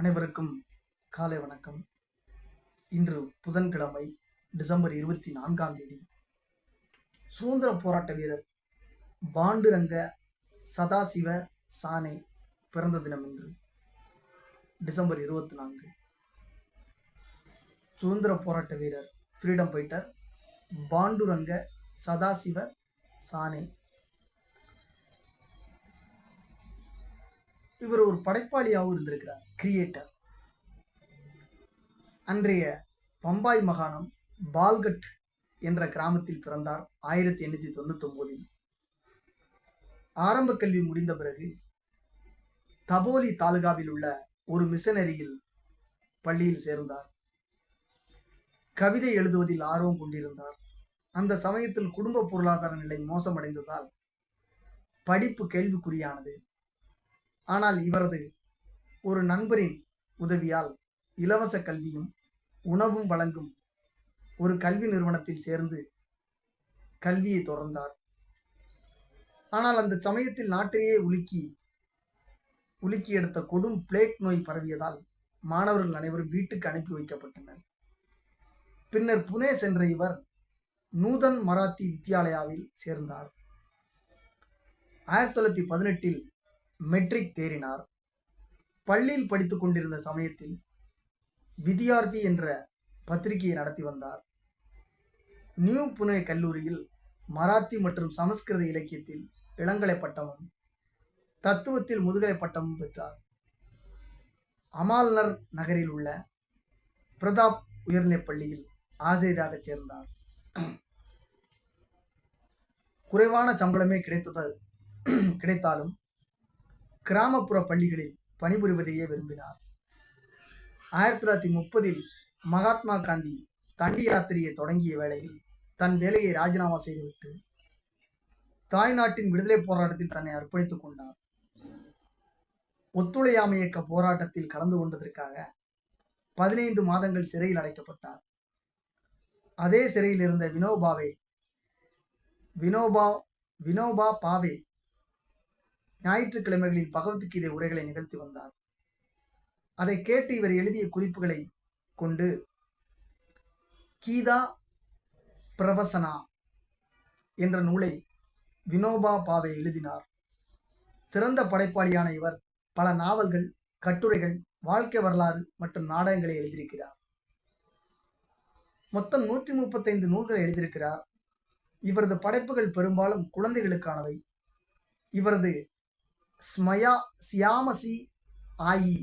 அனைவருக்கும் காலை வணக்கம். இன்று புதன்கிழமை டிசம்பர் 24 சுதந்திர போராட்ட வீரர் பாண்டுரங்க சதாசிவ சானே பிறந்த தினம் இன்று டிசம்பர் 24. சுதந்திர போராட்ட வீரர் ஃப்ரீடம் ஃபைட்டர் பாண்டுரங்க சதாசிவ சானே. இவர் ஒரு படைப்பாளியாகவும் இருந்திருக்கிறார், கிரியேட்டர். அன்றைய பம்பாய் மாகாணம் பால்கட் என்ற கிராமத்தில் பிறந்தார் 1899. ஆரம்ப கல்வி முடிந்த பிறகு தபோலி தாலுகாவில் உள்ள ஒரு மிஷனரியில் பள்ளியில் சேர்ந்தார். கவிதை எழுதுவதில் ஆர்வம் கொண்டிருந்தார். அந்த சமயத்தில் குடும்ப பொருளாதார நிலை மோசமடைந்ததால் படிப்பு கேள்விக்குறியானது. ஆனால் இவரது ஒரு நண்பரின் உதவியால் இலவச கல்வியும் உணவும் வழங்கும் ஒரு கல்வி நிறுவனத்தில் சேர்ந்து கல்வியை தொடர்ந்தார். ஆனால் அந்த சமயத்தில் நாட்டையே உலுக்கி எடுத்த கொடும் பிளேக் நோய் பரவியதால் மாணவர்கள் அனைவரும் வீட்டுக்கு அனுப்பி வைக்கப்பட்டனர். பின்னர் புனே சென்ற இவர் நூதன் மராத்தி வித்யாலயாவில் சேர்ந்தார். 1918 மெட்ரிக் தேறினார். பள்ளியில் படித்துக் கொண்டிருந்த சமயத்தில் வித்யார்த்தி என்ற பத்திரிகையை நடத்தி வந்தார். நியூ புனே கல்லூரியில் மராத்தி மற்றும் சமஸ்கிருத இலக்கியத்தில் இளங்கலை பட்டமும் தத்துவத்தில் முதுகலை பட்டமும் பெற்றார். அமால்னர் நகரில் உள்ள பிரதாப் உயர்நிலைப் பள்ளியில் ஆசிரியராக சேர்ந்தார். குறைவான சம்பளமே கிடைத்தாலும் கிராமப்புற பள்ளிகளில் பணிபுரிவதையே விரும்பினார். 1930 மகாத்மா காந்தி தண்டி யாத்திரையை தொடங்கிய வேளையில் தன் வேலையை ராஜினாமா செய்துவிட்டு தாய்நாட்டின் விடுதலை போராட்டத்தில் தன்னை அர்ப்பணித்துக் கொண்டார். ஒத்துழையாமை இயக்க போராட்டத்தில் கலந்து கொண்டதற்காக 15 மாதங்கள் சிறையில் அடைக்கப்பட்டார். அதே சிறையில் இருந்த வினோபா பாவே ஞாயிற்றுக்கிழமைகளில் பகவத்கீதை உரைகளை நிகழ்த்தி வந்தார். அதை கேட்டு இவர் எழுதிய குறிப்புகளை கொண்டு கீதா பிரவசனா என்ற நூலை வினோபா பாவே எழுதினார். சிறந்த படைப்பாளியான இவர் பல நாவல்கள், கட்டுரைகள், வாழ்க்கை வரலாறு மற்றும் நாடகங்களை எழுதியிருக்கிறார். மொத்தம் 135 நூல்களை எழுதியிருக்கிறார். இவரது படைப்புகள் பெரும்பாலும் குழந்தைகளுக்கானவை. இவரது சியாமசி ஆயி